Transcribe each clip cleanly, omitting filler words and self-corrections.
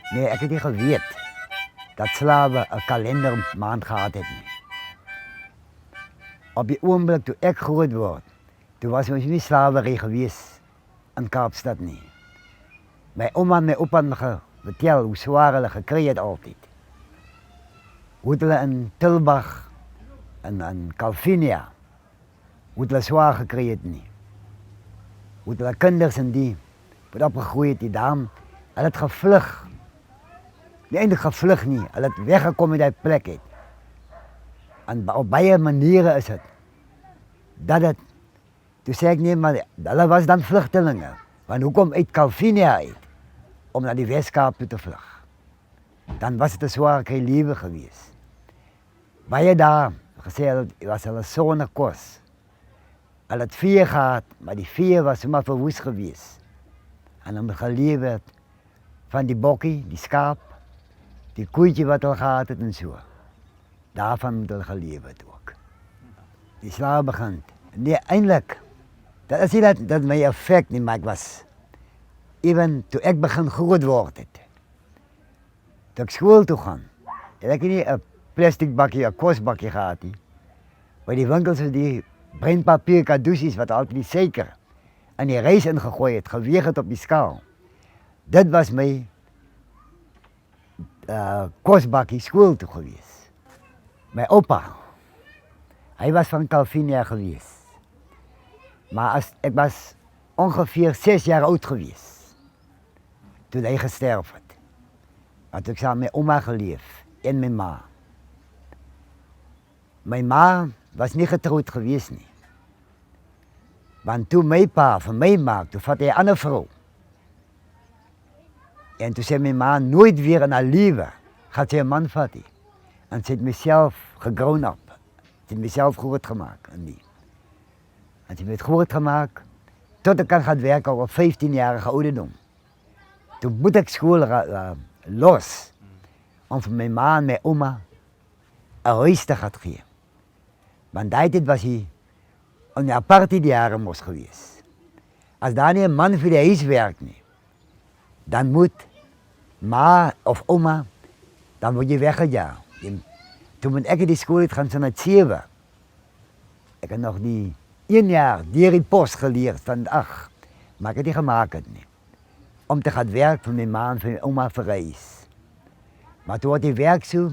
Nee, ek het nie geweet dat slawe 'n kalendermaand gehad het nie. Op die oomblik toe ek groot word, toe was ons nie slawery gewees in Kaapstad nie. My ouma en my oupa het me vertel hoe swaar hulle gekry het altyd. Hoe het hulle in Tilbag en in Calvinia, hoe het hulle swaar gekry het nie. Hoe het hulle kinders in die wat opgegroei het, die dam, hulle het gevlug. Nie eintlik gevlug nie, hulle het weggekom uit die plek het. En op baie maniere is het, dat het, toe sê ek nie, maar hulle was dan vlugtelinge. Want hoekom uit Calvinia uit, om naar die Westkaap toe te vlug? Dan was het 'n swaar kry lewe gewees. Baie daar, gesê het was hulle sonder kos. Hulle het vee gehad, maar die vee was sommer verwoes gewees. En hulle geleef het van die bokkie, die skaap, die koeitjie wat hulle gehad het en so. Daarvan moet hulle geleef het ook. Die slawe begin. Nee, eintlik, dat is nie dat my effect nie, maar ek was, even toe ek begin groot word het, toe ek skool toe gaan, het ek nie 'n plastic bakkie, 'n kosbakkie gehad nie. By die winkels het die breinpapier kadoesies wat altyd die suiker in die rys ingegooi het, geweeg het op die skaal. Dit was my kosbakkie skool toe gewees. My oupa, hy was van Calvinia gewees. Maar ek was ongeveer 6 jaar oud gewees, toen hy gesterf het. Want ek saam met my oma geleef, en my ma. My ma was nie getrouwd gewees nie. Want toe my pa van my maak, toe vat hy 'n ander vrou. En toe sê my ma, nooit weer in haar lewe gaat sy 'n man vat nie. En sy het myself gegrown up. Sy het myself groot gemaakt. En sy het my groot gemaakt, tot ek kan gaan werken op 15-jarige ouderdom. Toen moet ik school los, om voor mijn ma en mijn oma een huis te gaan geven. Want die tijd was hij in de apartheid jaren moest geweest. Als daar niet een man voor de huis werkt, nie, dan moet ma of oma, dan word je weggejaagd. Toen moet ik in die school gaan zijn het 7. Ik heb nog die 1 jaar die post geleerd van 8, maar ik heb die gemaakt nie. Om te gaan werken voor mijn ma en voor mijn oma verreis. Maar toen had die werk zo,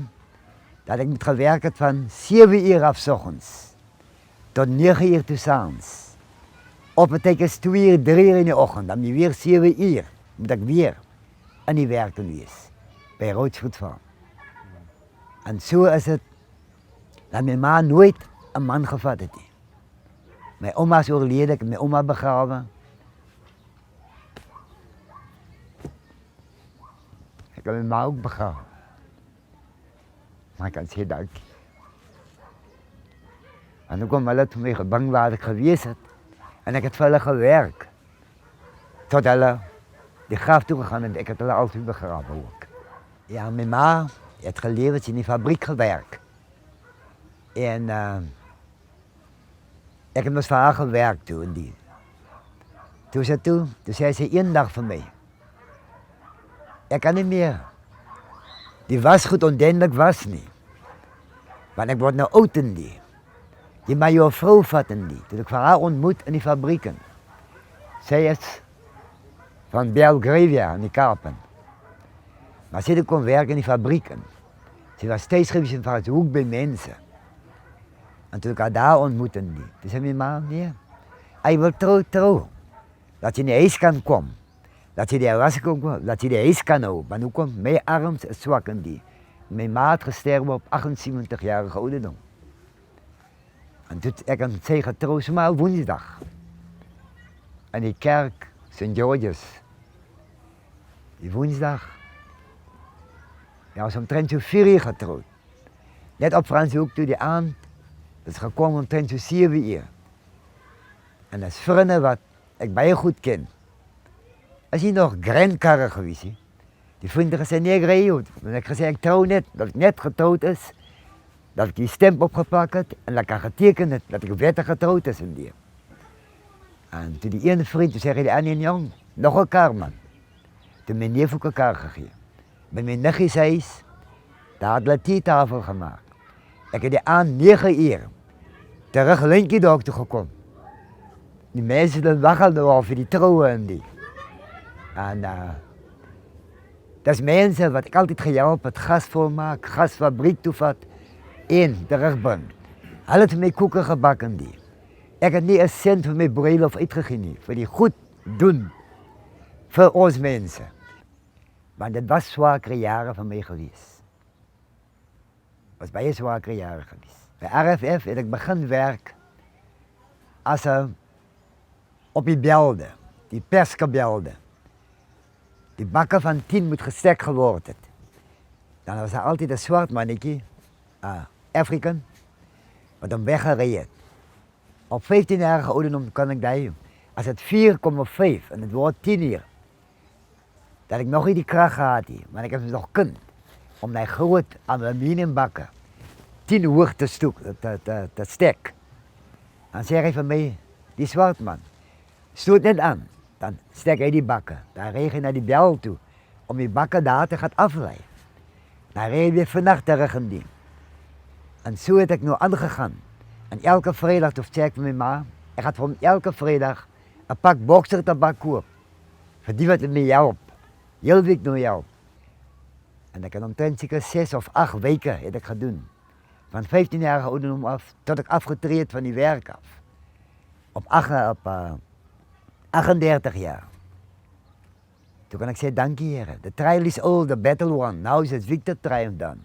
dat ik moet gaan werken van 7 uur af 's ochtends tot 9 uur 's avonds. Op het is 2 uur, 3 uur in de ochtend, dan weer 7 uur, moet ik weer aan die werk geweest, bij Roodsvoetval. En zo is het, dat mijn ma nooit een man gevat het. Mijn oma is overleden, ik heb mijn oma begraven. Ik heb mijn ma ook begraven. Maar ik kan zeggen dank. En toen kwam hulle toen mij bang waar ik geweest het. En ik heb voor hulle gewerkt. Tot hulle die graf toegegaan en ik heb hulle altijd begraven ook. Ja, mijn ma heeft geleefd in die fabriek gewerkt. En ik heb dus voor haar gewerkt toen. Toen zei ze 1 dag van mij. Ik kan niet meer. Die was goed onduidelijk was niet. Want ik word nou oud in die. Je mag jouw vrouw vatten die. Toen ik van haar ontmoet in die fabrieken. Zij is van Belgravia in die Kapen. Maar ze kon werken in die fabrieken. Ze was steeds geweest van het hoek bij mensen. En toen ik haar daar ontmoette, toen zei mijn ma, nee, hij wil trouw. Dat je in de huis kan komen. Dat je de was kan komen, dat je de huis kan houden. Maar nu komt mijn arms zwak in die. Mijn ma had gesterven op 78-jarige ouderdom. En toen ik aan zij getrouwd, maar woensdag. En die kerk, St. George's. Die woensdag. Ja, was omtrent zo 4 uur getrouwd. Net op Franse hoek toe die aan. Dat is gekomen omtrent zo 7 uur. En dat is vrienden wat ik bij je goed ken. Is hij nog grandkarren geweest? He? Die vrienden gezegd, nee, ik rij uit. En ik gezegd, ik trouw net, dat ik net getrouwd is. Dat ik die stem opgepakt heb en dat ik had getekend heb, dat ik wettig getrouwd is in die. En toen die ene vriend, toen zei hij, die andere jong, nog elkaar man. Toen mijn neef ook elkaar gegeven. Bij mijn nichtjes huis, daar had hulle theetafel gemaakt. Ik heb die aan 9 uur terug Linkie dokter gekomen. Die mensen die waggelden al voor die trouwen en die. En dat is mensen wat ik altijd geholpen, het gas volmaken, gasfabriek toevat, en terugbrengen. Hulle het voor mij koeken gebakken die. Ik heb niet een cent voor mijn bruiloft uitgegeven, voor die goed doen voor ons mensen. Maar dat was zwakere jaren van mij geweest. Het was baie zwakere jaren geweest. Bij RFF heb ik begin werk als op die belden, die perskebelden. Die bakken van 10 moet gestek geworden. Dan was er altijd een zwart mannetje, Afrikaan, wat hem weggereden. Op 15-jarige ouderdom kan ik dat, als het 4,5 en het wordt 10 uur, dat ik nog niet die kracht gehad heb, maar ik heb het nog kunnen, om die groot aluminiumbakken 10 hoog te stek. Dan zeg hij van mij, die zwart man, stoot net aan. Dan stek hij die bakken, dan reed hij naar die bel toe, om die bakken daar te gaan afleiden. Dan reed hij weer vannacht terug in die. En zo heb ik nu aangegaan. En elke vrijdag, toen zei ik van mijn ma, ik ga voor elke vrijdag een pak boksertabak kopen. Voor die wat me helpt. Heel week nu helpt. En dat kan omtrent zeker 6 of 8 weken heb ik gedaan. Van 15-jarige ouderdom af, tot ik afgetraind van die werk af. Op 38 jaar. Toen kan ik zeggen, dank je Heer. The trial is over, the battle won. Now is it victor triumph done.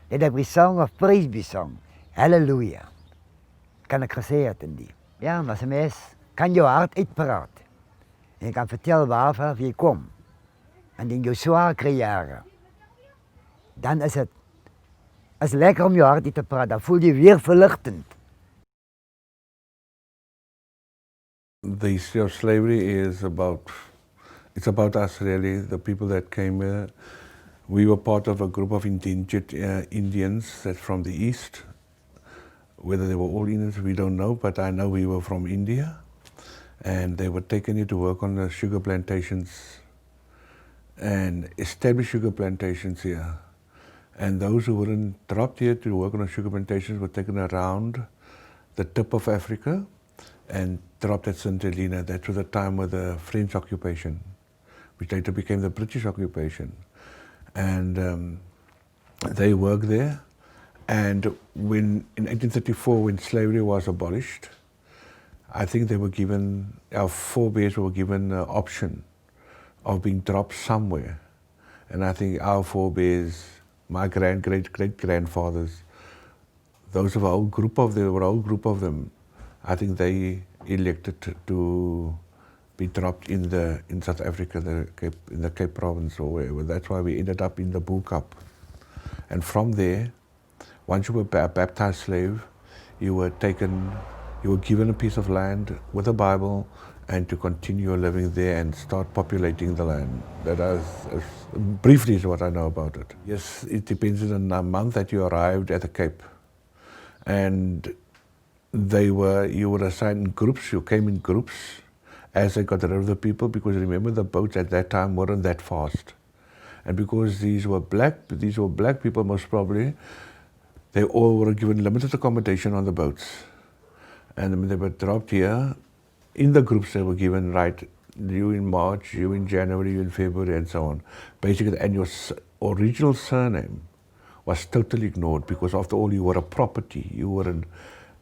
Let every song of praise be sung. Halleluja. Kan ik gezegd in die. Ja, maar een mens kan je hart uitpraten. En je kan vertellen waarvan je komt. En in je zware jaren. Dan is het lekker om je hart uit te praten. Dan voel je weer verlichtend. The history of slavery is it's about us really, the people that came here. We were part of a group of Indians that's from the east. Whether they were all Indians, we don't know, but I know we were from India. And they were taken here to work on the sugar plantations and establish sugar plantations here. And those who weren't dropped here to work on the sugar plantations were taken around the tip of Africa and dropped at St. Helena. That was the time of the French occupation, which later became the British occupation. And they worked there. And in 1834, when slavery was abolished, I think they were given, our forebears were given the option of being dropped somewhere. And I think our forebears, my great-grandfathers, those of our old group of them, I think they elected to be dropped in South Africa, in the Cape Province or wherever. That's why we ended up in the Bull Cup. And from there, once you were a baptized slave, you were given a piece of land with a Bible and to continue living there and start populating the land. That briefly is what I know about it. Yes, it depends on the month that you arrived at the Cape. And you were assigned in groups, you came in groups as they got rid of the people, because remember the boats at that time weren't that fast. And because these were black people most probably, they all were given limited accommodation on the boats. And when they were dropped here, in the groups they were given, right, you in March, you in January, you in February, and so on. Basically, and your original surname was totally ignored, because after all, you were a property. You were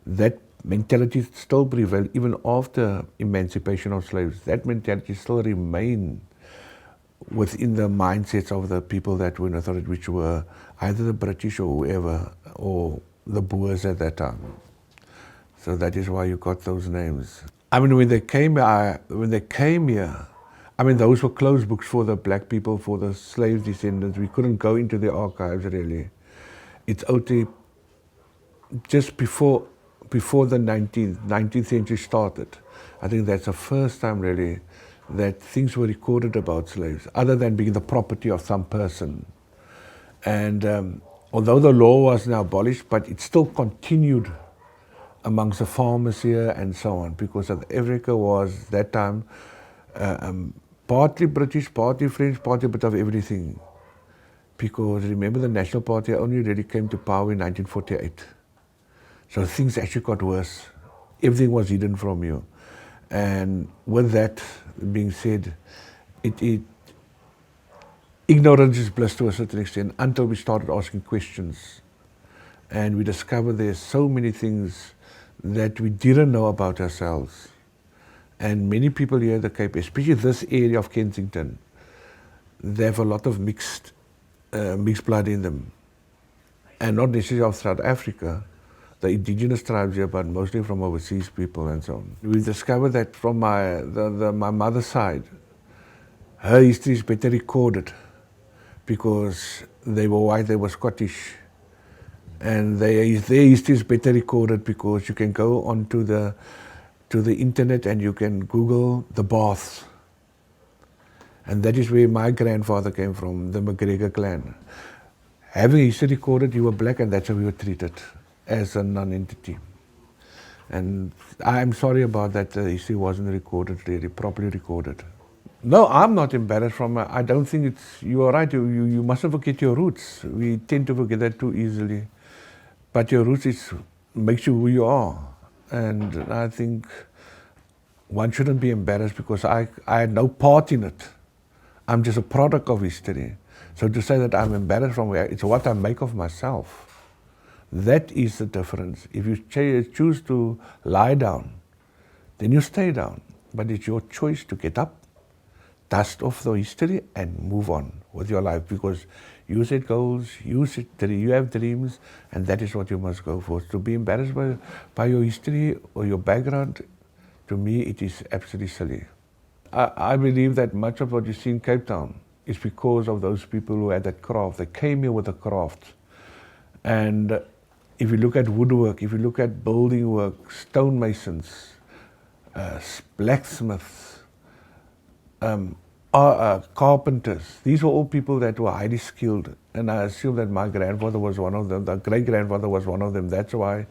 that mentality still prevailed even after emancipation of slaves. That mentality still remained within the mindsets of the people that were in authority, which were either the British or whoever, or the Boers at that time. So that is why you got those names. I mean, when they came here, I mean, those were closed books for the black people, for the slave descendants. We couldn't go into the archives really. It's only just before the 19th century started. I think that's the first time really that things were recorded about slaves, other than being the property of some person. And although the law was now abolished, but it still continued amongst the farmers here and so on, because South Africa was that time partly British, partly French, partly a bit of everything. because remember the National Party only really came to power in 1948. So things actually got worse. Everything was hidden from you. And with that being said, ignorance is bliss to a certain extent until we started asking questions. And we discovered there's so many things that we didn't know about ourselves. And many people here at the Cape, especially this area of Kensington, they have a lot of mixed blood in them. And not necessarily of South Africa, the indigenous tribes here, but mostly from overseas people and so on. We discovered that from my mother's side, her history is better recorded because they were white, they were Scottish. And their history is better recorded because you can go onto the internet and you can Google the baths. And that is where my grandfather came from, the McGregor clan. Having history recorded, you were black, and that's how we were treated as a non-entity. And I'm sorry about that, the history wasn't recorded, really properly recorded. No, I'm not embarrassed from I don't think it's, you are right, you mustn't forget your roots. We tend to forget that too easily. But your roots makes you who you are. And I think one shouldn't be embarrassed because I had no part in it. I'm just a product of history. So to say that I'm embarrassed from where, it's what I make of myself. That is the difference. If you choose to lie down, then you stay down. But it's your choice to get up, dust off the history and move on with your life because you set goals, you have dreams, and that is what you must go for. To be embarrassed by your history or your background, to me it is absolutely silly. I believe that much of what you see in Cape Town is because of those people who had that craft. They came here with a craft. And if you look at woodwork, if you look at building work, stonemasons, blacksmiths, carpenters, these were all people that were highly skilled. And I assume that my grandfather was one of them, the great-grandfather was one of them. That's why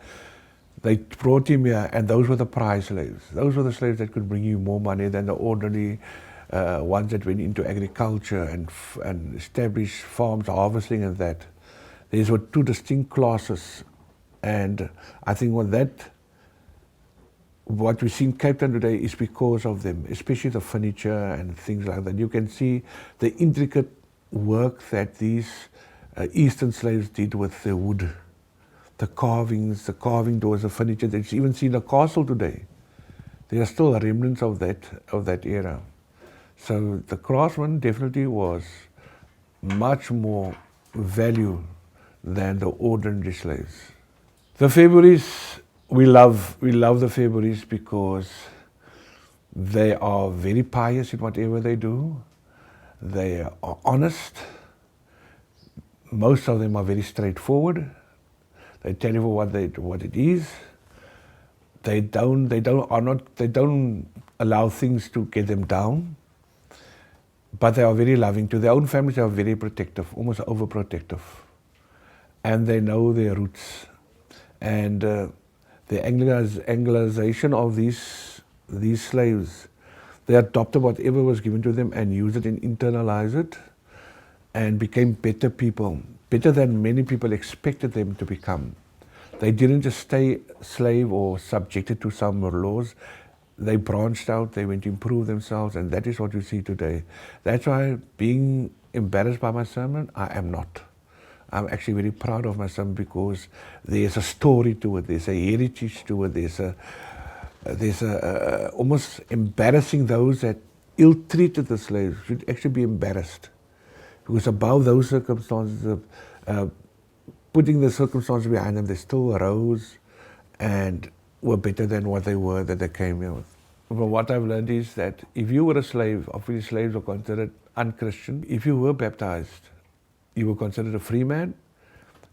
they brought him here, and those were the prize slaves. Those were the slaves that could bring you more money than the ordinary ones that went into agriculture and established farms, harvesting and that. These were two distinct classes. And I think what we see in Cape Town today is because of them, especially the furniture and things like that. You can see the intricate work that these Eastern slaves did with the wood. The carvings, the carving doors, the furniture that you even see in a castle today. There are still remnants of that era. So the craftsman definitely was much more value than the ordinary slaves. The Februaries, we love the Februaries because they are very pious in whatever they do. They are honest. Most of them are very straightforward. They tell you what it is. They don't allow things to get them down. But they are very loving. To their own families, they are very protective, almost overprotective. And they know their roots. And the Anglicization of these slaves, they adopted whatever was given to them and used it and internalized it and became better people, better than many people expected them to become. They didn't just stay slave or subjected to some laws. They branched out, they went to improve themselves, and that is what you see today. That's why being embarrassed by my sermon, I am not. I'm actually very proud of my sermon because there's a story to it, there's a heritage to it, there's a almost embarrassing those that ill-treated the slaves should actually be embarrassed. Because above those circumstances, putting the circumstances behind them, they still arose and were better than what they were that they came here with. But what I've learned is that if you were a slave, obviously slaves were considered unchristian. If you were baptized, you were considered a free man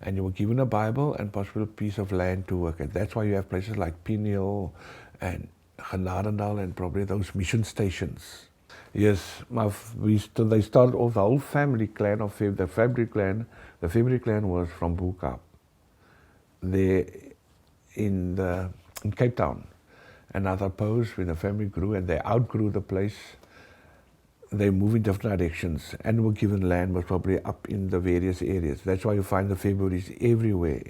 and you were given a Bible and possibly a piece of land to work at. That's why you have places like Peniel and Genadendal and probably those mission stations. Yes, they started off the whole family clan of the Februarie clan. The Februarie clan was from Bukap. There in Cape Town. And I suppose when the family grew and they outgrew the place, they move in different directions and were given land was probably up in the various areas. That's why you find the Februaries everywhere.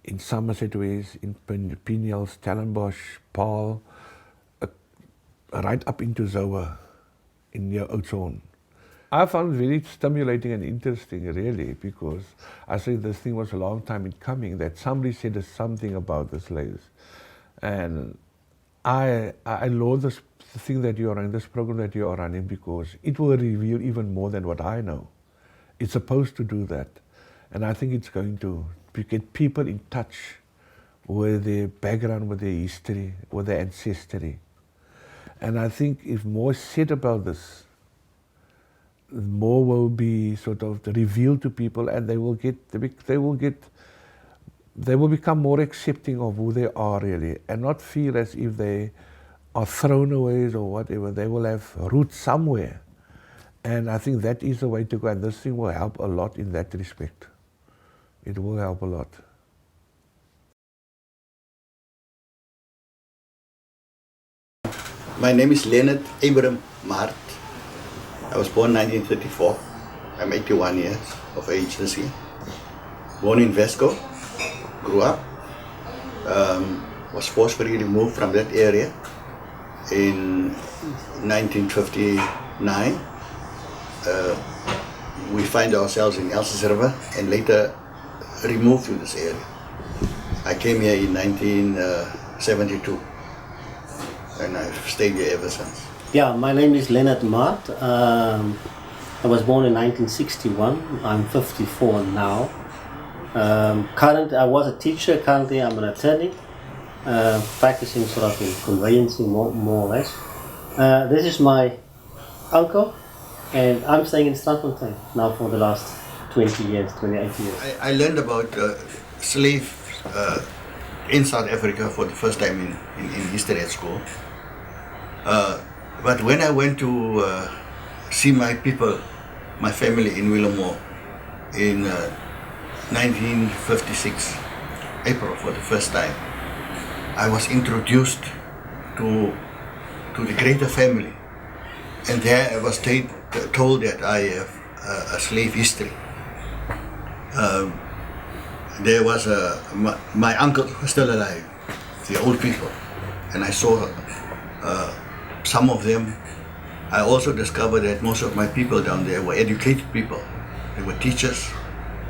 In Somerset Ways, in Pineal, Stellenbosch, Paarl, right up into Zoa in near Oudtshoorn. I found it very stimulating and interesting, really, because I think this thing was a long time in coming, that somebody said something about the slaves. And I love this thing that you are running, this program that you are running, because it will reveal even more than what I know. It's supposed to do that. And I think it's going to get people in touch with their background, with their history, with their ancestry. And I think if more is said about this, more will be sort of revealed to people, and they will become more accepting of who they are really, and not feel as if they are throwaways or whatever. They will have roots somewhere. And I think that is the way to go, and this thing will help a lot in that respect. It will help a lot. My name is Leonard Abraham Mart. I was born 1934. I'm 81 years of age this year. Born in Vesco, grew up, was forcefully removed from that area in 1959. We find ourselves in Elsa's River and later removed to this area. I came here in 1972 and I've stayed here ever since. Yeah, my name is Leonard Mart. I was born in 1961. I'm 54 now. Currently, I was a teacher. Currently, I'm an attorney, practicing sort of in conveyancing more or less. This is my uncle, and I'm staying in Strandfontein now for the last 28 years. I learned about slaves in South Africa for the first time in history at school. But when I went to see my people, my family in Willemore in 1956, April for the first time, I was introduced to the greater family. And there I was told that I have a slave history. There was my uncle was still alive, the old people, and I saw some of them. I also discovered that most of my people down there were educated people. They were teachers,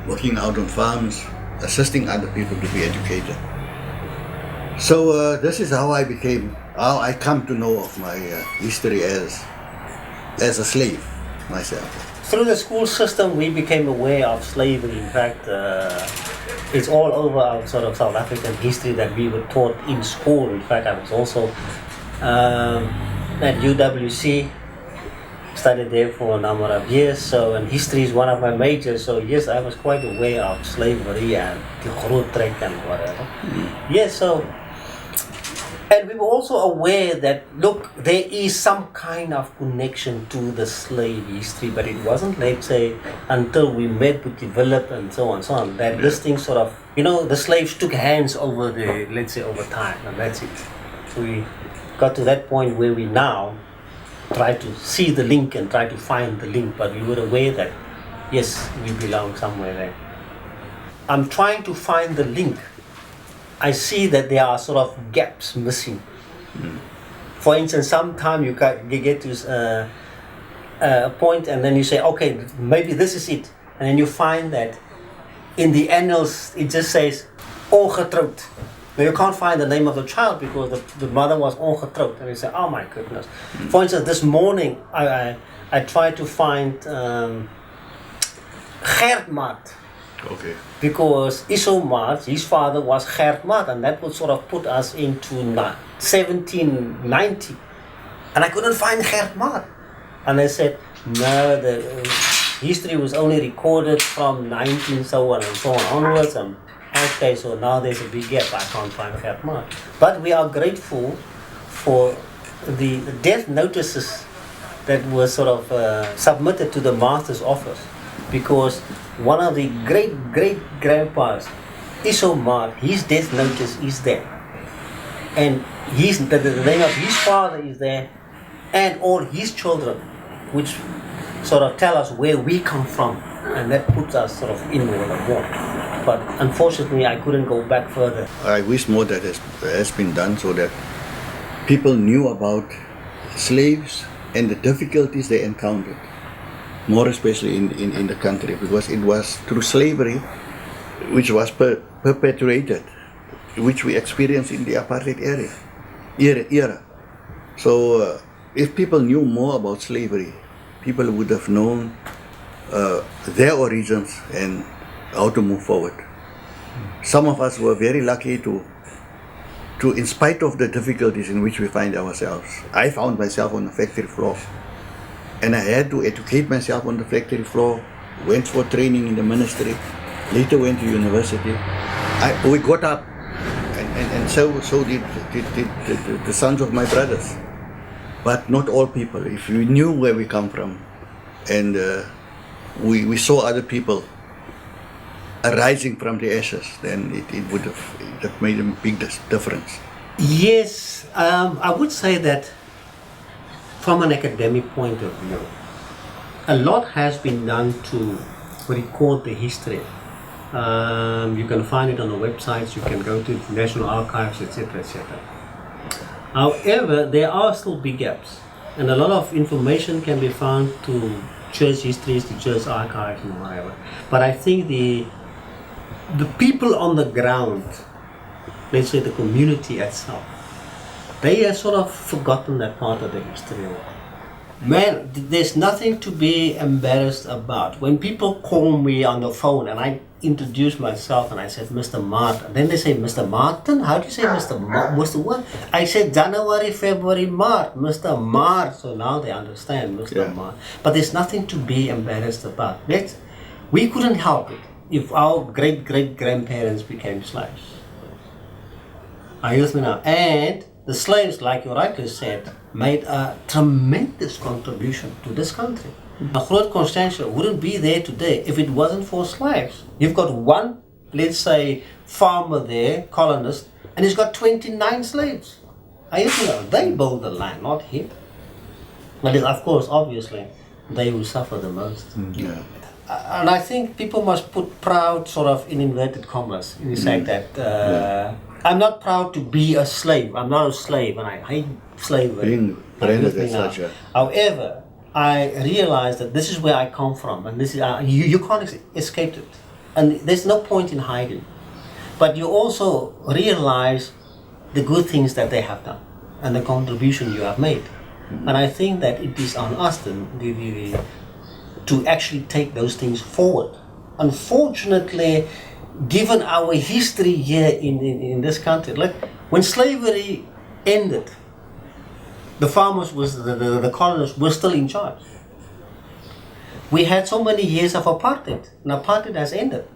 working out on farms, assisting other people to be educated. So this is how I come to know of my history as a slave myself. Through the school system, we became aware of slavery. In fact, it's all over our sort of South African history that we were taught in school. In fact, I was also at UWC, studied there for a number of years, and history is one of my majors, so yes, I was quite aware of slavery and the groot trek and whatever. Yes, and we were also aware that, look, there is some kind of connection to the slave history, but it wasn't, let's say, until we met, we developed and so on, that this thing sort of, the slaves took hands over over time, and that's it. So we got to that point where we now try to see the link and try to find the link, but we were aware that, yes, we belong somewhere there. I'm trying to find the link. I see that there are sort of gaps missing. For instance, sometimes you get to a point and then you say, okay, maybe this is it. And then you find that in the annals, it just says, ongetrouwd. But you can't find the name of the child because the mother was ongetrouwd. And you say, oh my goodness. For instance, this morning, I tried to find Gert Mart. Okay. Because Iso Mart, his father was Gert Mart, and that would sort of put us into 1790. And I couldn't find Gert Mart. And I said, no, the history was only recorded from 19 so on and so on onwards. And okay, so now there's a big gap. I can't find Gert Mart. But we are grateful for the death notices that were sort of submitted to the master's office, because one of the great-grandpas, Iso Mart, his death notice is there. And the name of his father is there, and all his children. which sort of tell us where we come from, and that puts us sort of inward and more. But unfortunately, I couldn't go back further. I wish more that has been done so that people knew about slaves and the difficulties they encountered, more especially in the country, because it was through slavery which was perpetuated, which we experienced in the apartheid era. So if people knew more about slavery, people would have known their origins and how to move forward. Some of us were very lucky to in spite of the difficulties in which we find ourselves. I found myself on the factory floor, and I had to educate myself on the factory floor, went for training in the ministry, later went to university. We got up, and so did the sons of my brothers. But not all people. If we knew where we come from, and we saw other people arising from the ashes, then it would have made a big difference. Yes, I would say that from an academic point of view, a lot has been done to record the history. You can find it on the websites, you can go to National Archives, etc., etc. However, there are still big gaps, and a lot of information can be found to church histories, to church archives, and whatever. But I think the people on the ground, let's say the community itself, they have sort of forgotten that part of the history. Man, there's nothing to be embarrassed about. When people call me on the phone and I introduce myself and I said Mr. Martin, then they say Mr. Martin? How do you say Mr. Mr. what? I said January, February, March, Mr. March. So now they understand Mr. March. But there's nothing to be embarrassed about. We couldn't help it if our great-great-grandparents became slaves. Are you with me now? And the slaves, like you rightly said, made a tremendous contribution to this country. Groot Constantia wouldn't be there today if it wasn't for slaves. You've got one, let's say, farmer there, colonist, and he's got 29 slaves. Are you with me now? They build the land, not him. But of course, obviously, they will suffer the most. Yeah. And I think people must put proud sort of in inverted commas in the fact that I'm not proud to be a slave. I'm not a slave, and I hate slavery. Being branded as such a... However, I realize that this is where I come from, and this is you can't escape it, and there's no point in hiding. But you also realize the good things that they have done and the contribution you have made, and I think that it is on us to actually take those things forward. Unfortunately, given our history here in this country, like when slavery ended, the farmers the colonists were still in charge. We had so many years of apartheid, and apartheid has ended.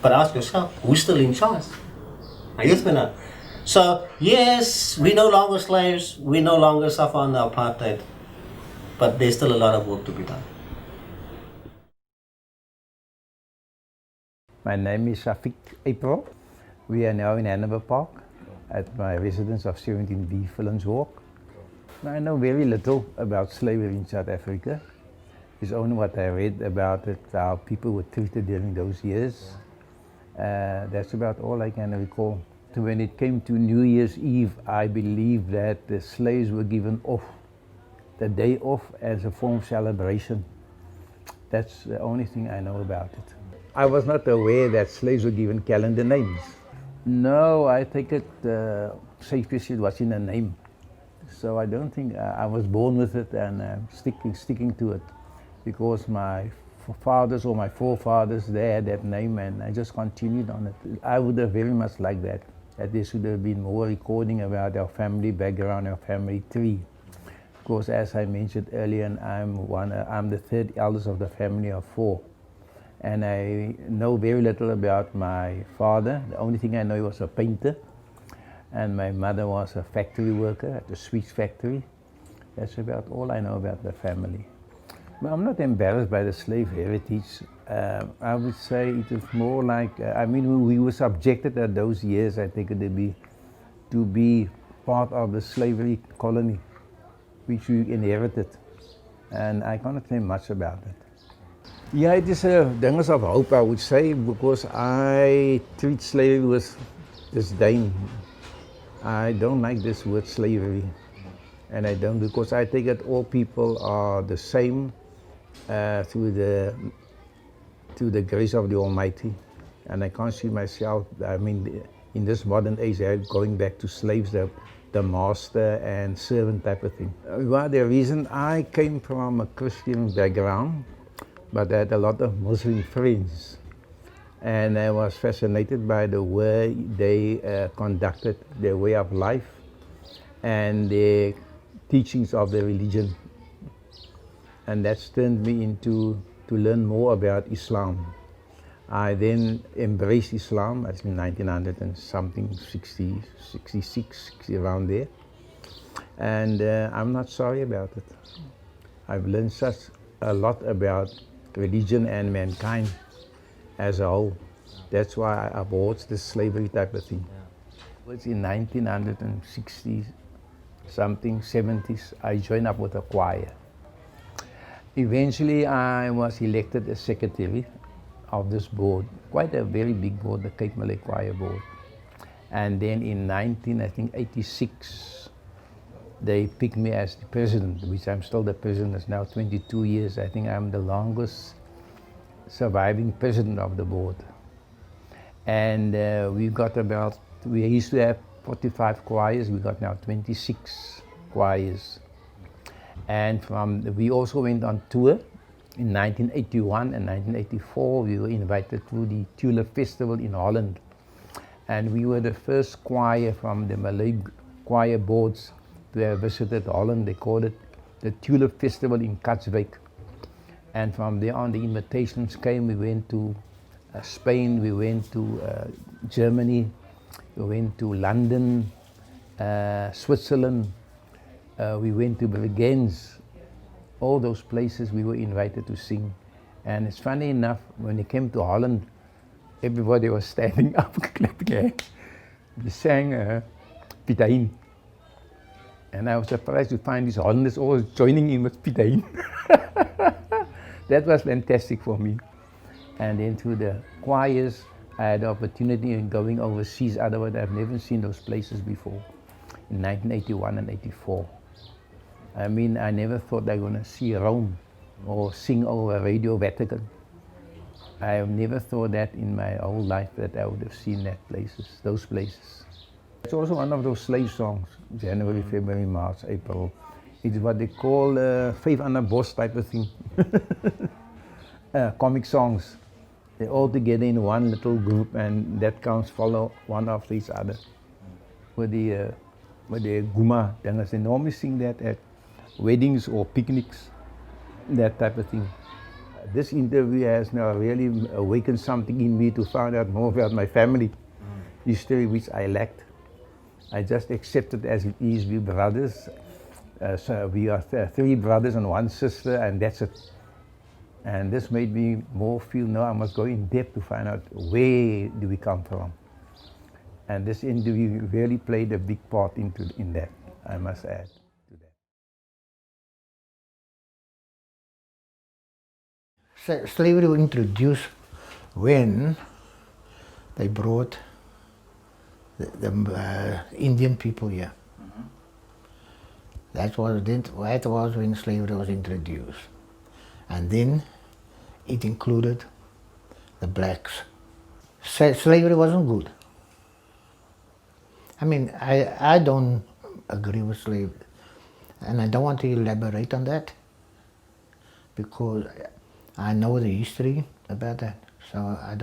But ask yourself, who's still in charge? Are you with me now? So yes, we're no longer slaves, we no longer suffer under apartheid, but there's still a lot of work to be done. My name is April. We are now in Hanover Park at my residence of 17B Villains Walk. I know very little about slavery in South Africa. It's only what I read about it, how people were treated during those years. That's about all I can recall. When it came to New Year's Eve, I believe that the slaves were given off, the day off, as a form of celebration. That's the only thing I know about it. I was not aware that slaves were given calendar names. No, I think it, safety was in a name. So I don't think I was born with it and sticking to it, because my fathers or my forefathers, they had that name and I just continued on it. I would have very much liked that there should have been more recording about our family background, our family tree. Because as I mentioned earlier, I'm the third eldest of the family of 4. And I know very little about my father. The only thing I know, he was a painter. And my mother was a factory worker at a sweets factory. That's about all I know about the family. But I'm not embarrassed by the slave heritage. I would say it is more like, we were subjected at those years, I think, to be part of the slavery colony, which we inherited. and I cannot say much about it. Yeah, it is a dinges of hope, I would say, because I treat slavery with disdain. I don't like this word slavery, and I don't, because I think that all people are the same through the grace of the Almighty, and I can't see myself, I mean, in this modern age, going back to slaves, the master and servant type of thing. Well, the reason I came from a Christian background, but I had a lot of Muslim friends, and I was fascinated by the way they conducted their way of life and the teachings of the religion, and that's turned me into to learn more about Islam. I then embraced Islam, that's in 1900 and something, 60, 66, 60, around there, and I'm not sorry about it. I've learned such a lot about religion and mankind as a whole. That's why I abhorred the slavery type of thing. It was in 1960 something, 70s, I joined up with a choir. Eventually I was elected as secretary of this board, quite a very big board, the Cape Malay Choir Board. And then in 1986, they picked me as the president, which I'm still the president. It's now 22 years. I think I'm the longest surviving president of the board. And we used to have 45 choirs, we got now 26 choirs. And we also went on tour. In 1981 and 1984, we were invited to the Tulip Festival in Holland. And we were the first choir from the Malay choir boards to have visited Holland. They called it the Tulip Festival in Katzwijk. And from there on, the invitations came. We went to Spain, we went to Germany, we went to London, Switzerland, we went to Bregenz. All those places we were invited to sing. And it's funny enough, when it came to Holland, everybody was standing up, clapping hands. We sang Pieter Hein. And I was surprised to find these Hollanders all joining in with Pieter Hein. That was fantastic for me. And then through the choirs, I had the opportunity in going overseas, otherwise I've never seen those places before, in 1981 and 84. I mean, I never thought I was going to see Rome or sing over Radio Vatican. I have never thought that in my whole life that I would have seen those places. It's also one of those slave songs, January, February, March, April. It's what they call Faith on a Boss type of thing. Comic songs. They're all together in one little group, and that comes follow one after each other. With the Guma, they normally sing that at weddings or picnics, that type of thing. This interview has now really awakened something in me to find out more about my family history, which I lacked. I just accepted as it is. We brothers, so we are 3 brothers and 1 sister, and that's it. And this made me more feel, no, I must go in depth to find out where do we come from. And this interview really played a big part in that, I must add. Slavery was introduced when they brought the Indian people here. That was when slavery was introduced. And then it included the blacks. Slavery wasn't good. I mean, I don't agree with slavery, and I don't want to elaborate on that because I know the history about that. So I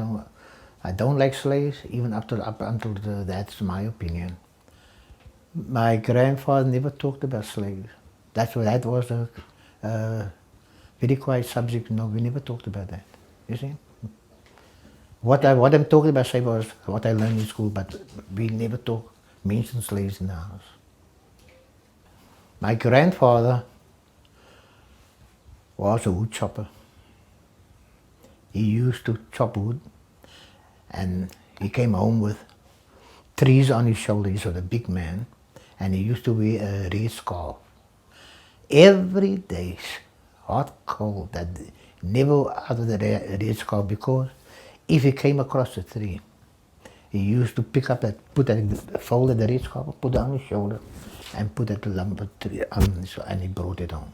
don't like slaves, even up until that's my opinion. My grandfather never talked about slaves. That was a very quiet subject. No, we never talked about that. You see, what I'm talking about slaves was what I learned in school, but we never mentioned slaves in the house. My grandfather was a wood chopper. He used to chop wood, and he came home with trees on his shoulders. He was a big man, and he used to wear a red scarf. Every day, hot cold that never out of the red scarf, because if he came across the tree, he used to pick up that, fold the red scarf, put it on his shoulder, and put it lumber tree on, and he brought it home.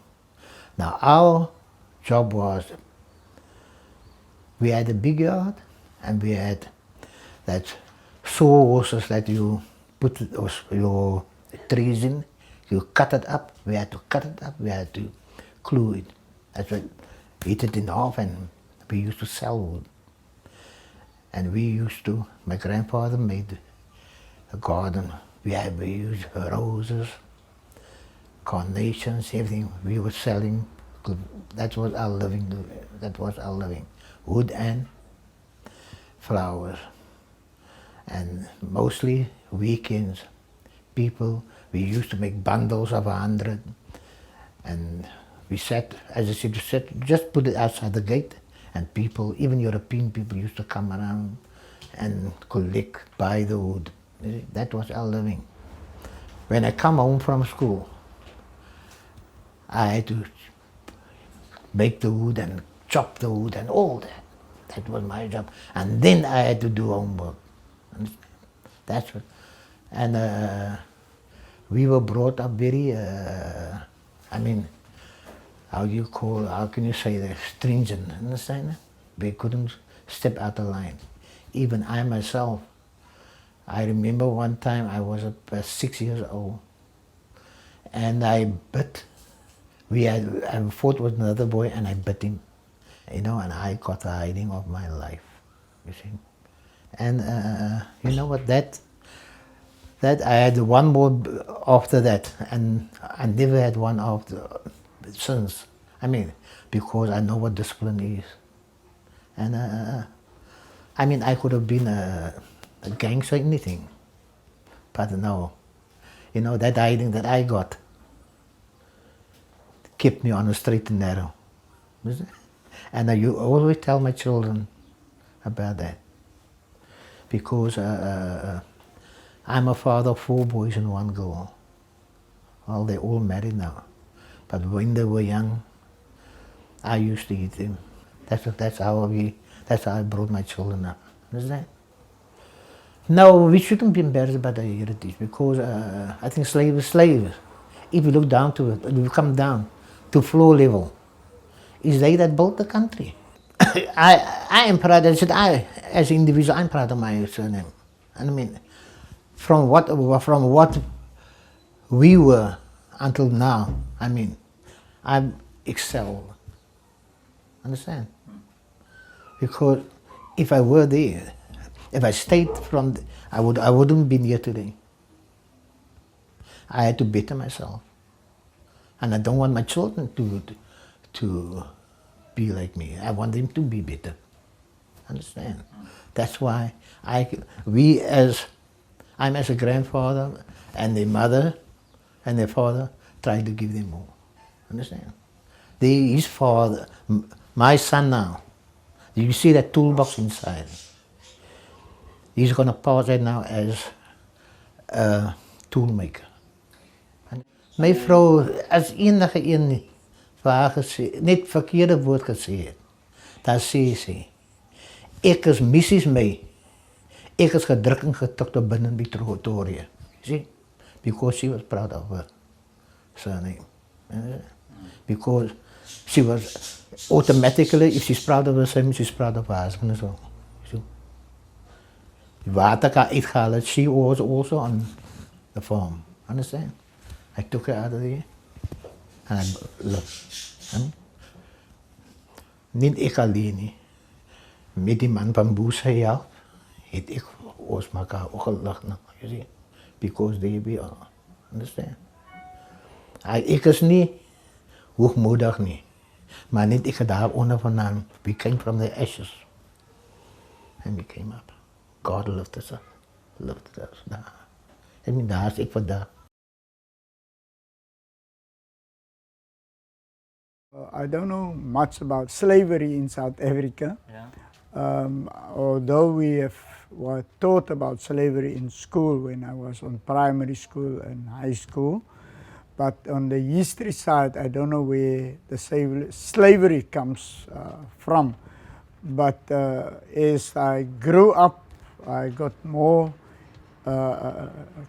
Now our job was, we had a big yard, and we had that saw horses that you put your trees in, you cut it up, we had to cut it up, we had to glue it. That's what, hit it in half, and we used to sell wood. And we used to, my grandfather made a garden. We used roses, carnations, everything. We were selling. That was our living. That was our living. Wood and flowers. And mostly weekends, people, we used to make bundles of 100. And we sat, as I said, just put it outside the gate. And people, even European people, used to come around and collect, buy the wood. That was our living. When I come home from school, I had to make the wood and chop the wood and all that. That was my job. And then I had to do homework. That's what. And we were brought up very, I mean, how can you say that, stringent, understand? We couldn't step out of line. Even I myself, I remember one time I was 6 years old, and I bit, I fought with another boy and I bit him, you know, and I got the hiding of my life, you see. And you know what, that I had one more after that, and I never had one after since. I mean, because I know what discipline is. And I mean, I could have been a gangster or anything, but no, you know, that hiding that I got kept me on the straight and narrow. And I always tell my children about that, because I'm a father of 4 boys and 1 girl. Well, they're all married now, but when they were young, I used to eat them. That's how I brought my children up. Understand? No, we shouldn't be embarrassed about the heritage, because I think slave is slave. If you look down to it, if you come down to floor level, it's they that built the country. I am proud, as an individual, I'm proud of my surname. And I mean, from what we were until now, I mean, I've excelled. Understand? Because if I were there, if I stayed I wouldn't be here today. I had to better myself, and I don't want my children to be like me. I want them to be better. Understand? That's why I'm as a grandfather, and their mother and their father try to give them more. Understand? His father, my son now, you see that toolbox inside. He's going to pass that now as a toolmaker. My vrou, as enige een vir haar gesê, net verkeerde woord gesê het, dan sê sy, ek is Mrs. May, ek is gedruk en getik tot binne in die territorie. See? Because she was proud of her surname. Because she was automatically, if she's proud of her surname, she's proud of her husband as well. Waar ek haar uitgehaal het, she was also on the farm. Understand? I took her out of there and I left. Niet ek alleen nie. Met die man van Boes hy help, het ek ons mekaar ook gelag na, you see, because they be all, understand? Ek is nie hoogmoedig nie, maar net ek het daar onder vandaan, we came from the ashes and we came up. God lifted us up, lifted us daar. En daar is ek vandaag. I don't know much about slavery in South Africa. Yeah. Although we were taught about slavery in school when I was on primary school and high school, But on the history side, I don't know where the slavery comes from. But as I grew up, I got more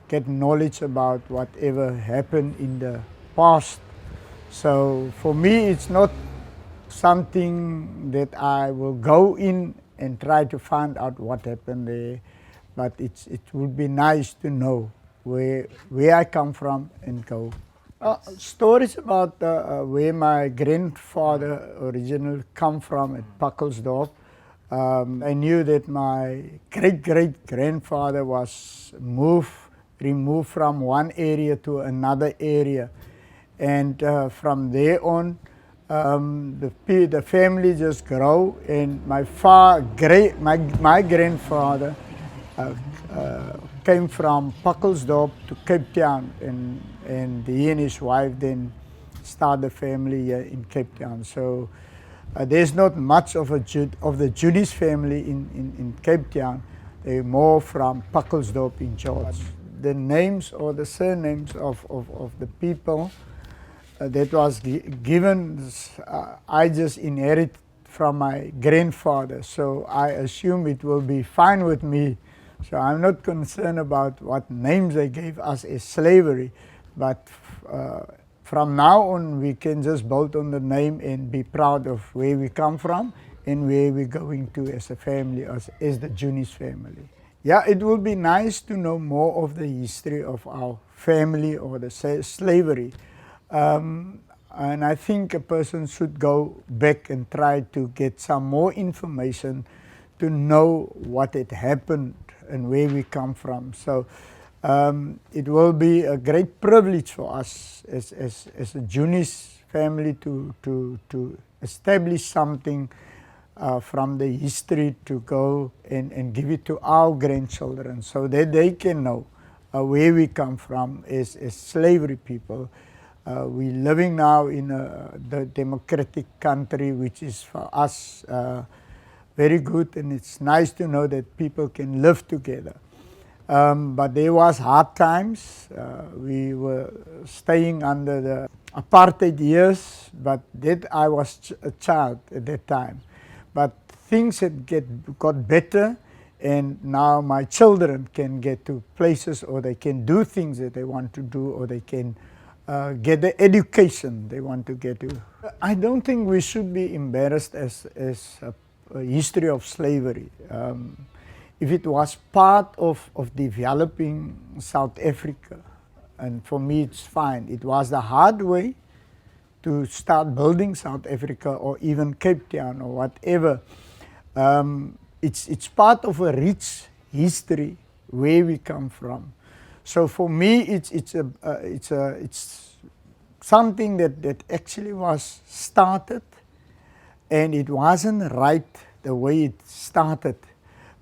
get knowledge about whatever happened in the past. So for me, it's not something that I will go in and try to find out what happened there, but it would be nice to know where I come from and go. Stories about where my grandfather originally come from at Puckelsdorp. I knew that my great-great-grandfather was removed from one area to another area. And from there on, the family just grew, and my grandfather came from Puckelsdorp to Cape Town, and he and his wife then started the family here in Cape Town. So there's not much of the Junies family in Cape Town. They're more from Puckelsdorp in George. The names or the surnames of the people that was given, I just inherit from my grandfather. So I assume it will be fine with me. So I'm not concerned about what names they gave us as slavery, but from now on we can just build on the name and be proud of where we come from and where we're going to as a family, as the Junies family. Yeah, it will be nice to know more of the history of our family or the slavery. And I think a person should go back and try to get some more information to know what had happened and where we come from. So it will be a great privilege for us as a Junies family to establish something from the history, to go and give it to our grandchildren so that they can know where we come from as slavery people. We're living now in the democratic country, which is for us very good, and it's nice to know that people can live together. But there was hard times. We were staying under the apartheid years, but that I was a child at that time. But things had got better, and now my children can get to places, or they can do things that they want to do, or they can get the education they want to get to. I don't think we should be embarrassed as a history of slavery. If it was part of developing South Africa, and for me it's fine. It was the hard way to start building South Africa, or even Cape Town, or whatever. It's part of a rich history where we come from. So for me, it's something that actually was started, and it wasn't right the way it started,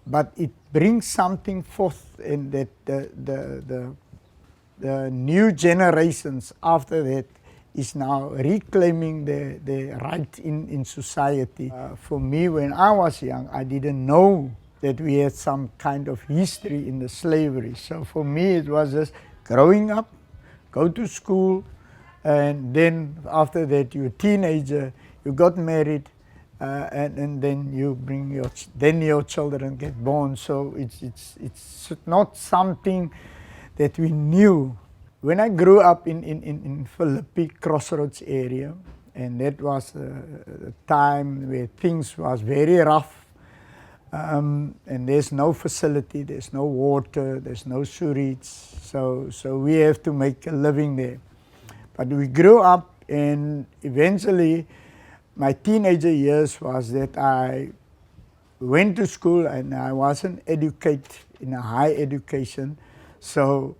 but it brings something forth, and that the new generations after that is now reclaiming their right in society. For me, when I was young, I didn't know that we had some kind of history in the slavery. So for me, it was just growing up, go to school, and then after that you're a teenager, you got married, and then you bring your children get born. So it's not something that we knew. When I grew up in Philippi Crossroads area, and that was a time where things was very rough, and there's no facility, there's no water, there's no sewage, so we have to make a living there. But we grew up, and eventually my teenager years was that I went to school and I wasn't educated in a high education. So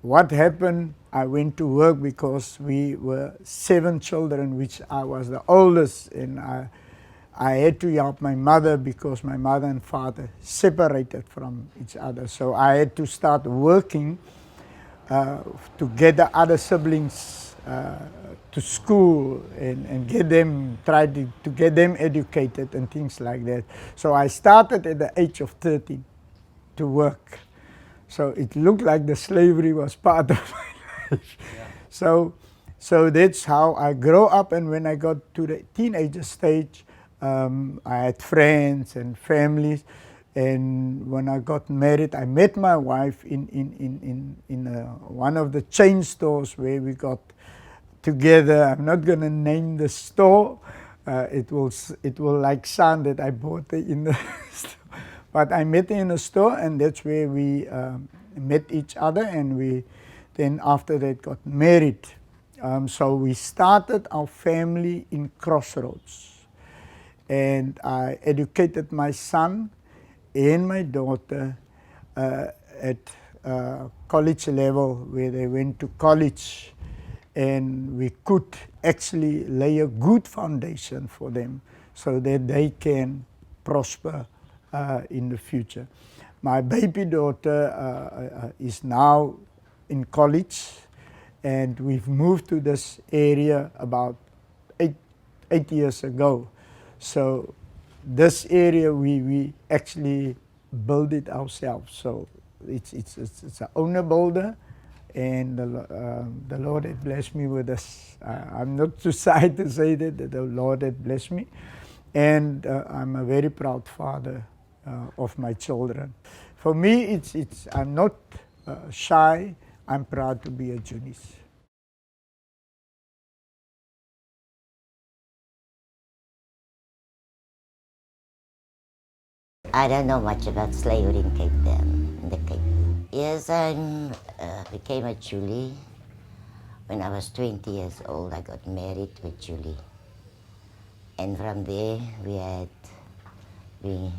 what happened, I went to work because we were 7 children, which I was the oldest, and I had to help my mother because my mother and father separated from each other. So I had to start working to get the other siblings to school and try to get them educated and things like that. So I started at the age of 13 to work. So it looked like the slavery was part of my life. Yeah. So that's how I grew up, and when I got to the teenager stage, I had friends and families. And when I got married, I met my wife in one of the chain stores where we got together. I'm not going to name the store. It will like sound that I bought it in the store. But I met her in a store, and that's where we met each other, and we then after that got married. So we started our family in Crossroads. And I educated my son and my daughter at college level, where they went to college, and we could actually lay a good foundation for them so that they can prosper in the future. My baby daughter is now in college, and we've moved to this area about eight years ago. So this area we actually build it ourselves. So it's an owner builder, and the Lord had blessed me with this. I'm not too shy to say that the Lord had blessed me, and I'm a very proud father of my children. For me, I'm not shy. I'm proud to be a Junies. I don't know much about slavery in Cape Town, in the Cape. Yes, I became a Julie. When I was 20 years old, I got married with Julie. And from there, we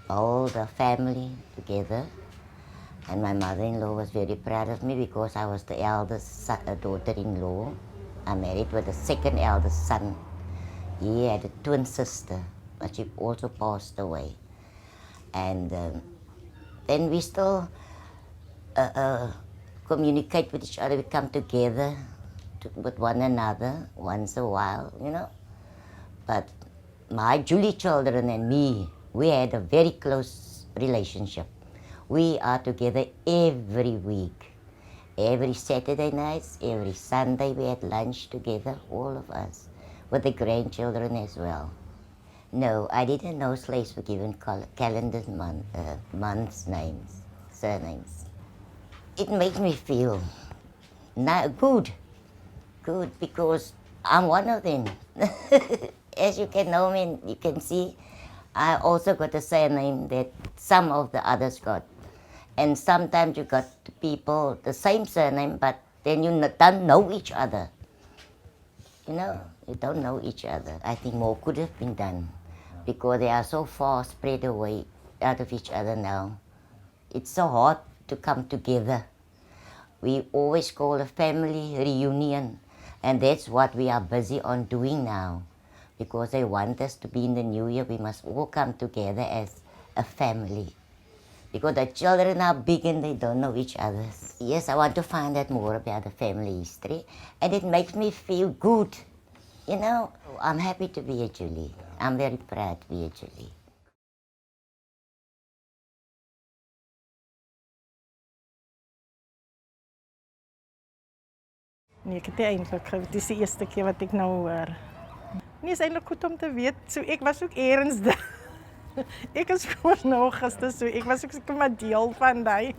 all the family together. And my mother-in-law was very proud of me because I was the eldest daughter-in-law. I married with the second eldest son. He had a twin sister, but she also passed away. And then we still communicate with each other. We come together with one another once a while, you know. But my Julie children and me, we had a very close relationship. We are together every week. Every Saturday nights, every Sunday we had lunch together, all of us, with the grandchildren as well. No, I didn't know slaves were given calendar months' names, surnames. It makes me feel good because I'm one of them. As you can know me, you can see, I also got a surname that some of the others got. And sometimes you got people the same surname, but then you don't know each other. You know, you don't know each other. I think more could have been done because they are so far spread away out of each other now. It's so hard to come together. We always call a family reunion, and that's what we are busy on doing now. Because they want us to be in the new year, we must all come together as a family. Because the children are big and they don't know each other. Yes, I want to find out more about the family history, and it makes me feel good. You know, I'm happy to be a Julie. I'm very proud to be a Julie. Nee, ek het nie eintlik geweet. Dit is die eerste keer wat ek nou hoor. Nee, is eintlik goed om te weet. So ek was ook eers daar. Ek is voor nou Augustus, so ek was ook seker maar deel van daai.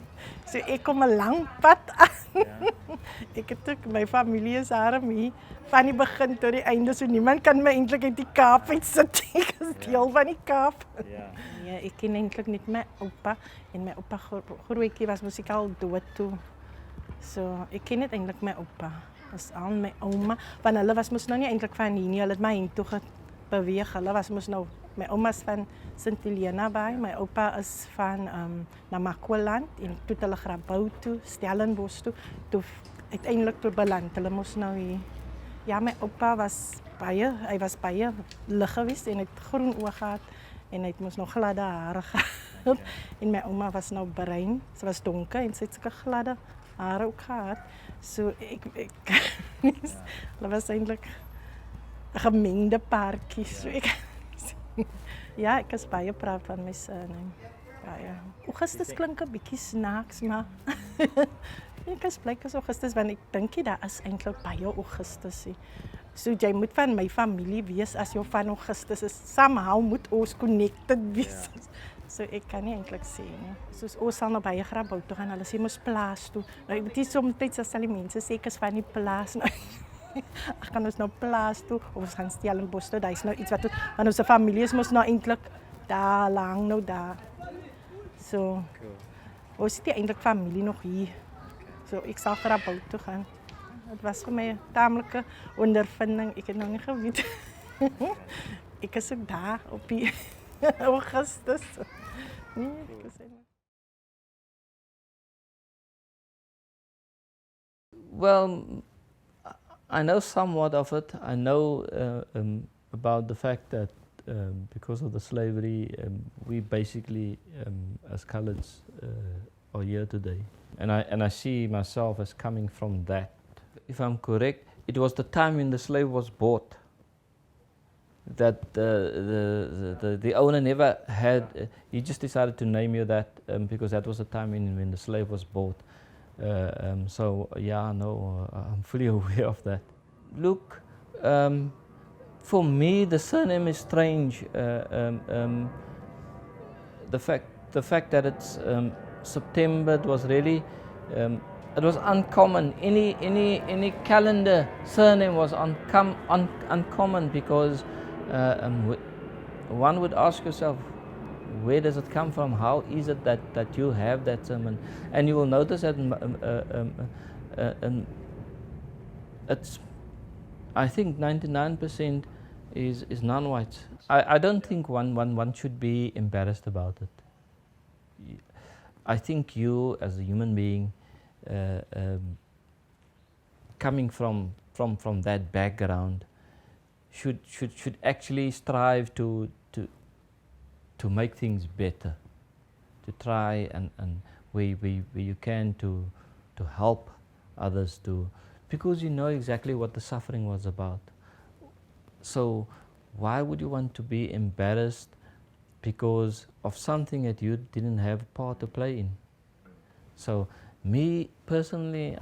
So ek kom 'n lang pad aan. Ja. Ek het ook my familie is hier van die begin tot die einde, so niemand kan my eintlik uit die Kaap uitsit. Ek is deel van die Kaap. Ja. Ja, ek ken eintlik net my oupa en my oupa grootjie was musikaal dood toe. So ek ken net eintlik my oupa. Dis aan my ouma, want hulle was mos nou nie eintlik van hier nie, hulle het my heen toe beweeg. Hulle was mos nou, my ouma's van Sint Helena by, my oupa is van Namakwaland en toe hulle Grabouw toe, Stellenbosch toe uiteindelik toe beland. Hulle mos nou hier. Ja, my oupa was hy was baie lig geweest en het groen oë gehad en hy het mos nog gladde hare gehad. En my ouma was nou bruin, sy was donker en sy het sulke gladde hare ook gehad. So ek hulle was eintlik 'n gemengde paartjie. So ja, ek is baie proud van my surname. Baie. Augustus klink 'n bietjie snaaks, maar Ek is bly as Augustus want ek dink nie daar is eintlik baie Augustusie. So jy moet van my familie wees as jy van Augustus is. Somehow moet ons connected wees. So ek kan nie eintlik sê nie. Soos ons sal nou baie graag bou toe gaan. Hulle sê mos plaas toe. Nou dit is soms as die mense sê ek is van die plaas nou. Ag kan ons nou plaas toe of ons gaan Stellenbosch toe. Daar is nou iets wat want ons familie is mos nou eintlik daar lang nou daar. So ons het eintlik familie nog hier. So ek sal graag bou toe gaan. Het was vir my 'n taamlike ondervinding. Ek het nog nie geweet. Ek is ook daar op die Augustus. Nee, ek is Well, I know somewhat of it. I know about the fact that because of the slavery, we basically, as coloureds, are here today. And I see myself as coming from that. If I'm correct, it was the time when the slave was bought that the owner never had, he just decided to name you that because that was the time when the slave was bought. So yeah, no, I'm fully aware of that. Look, for me the surname is strange. The fact that it's September, it was really it was uncommon. Any calendar surname was uncommon because one would ask yourself, where does it come from? How is it that you have that surname? And you will notice that it's, I think 99% is non-whites. I don't think one should be embarrassed about it. I think you as a human being coming from that background should actually strive to make things better, to try and where you can to help others because you know exactly what the suffering was about. So why would you want to be embarrassed because of something that you didn't have a part to play in? So me personally,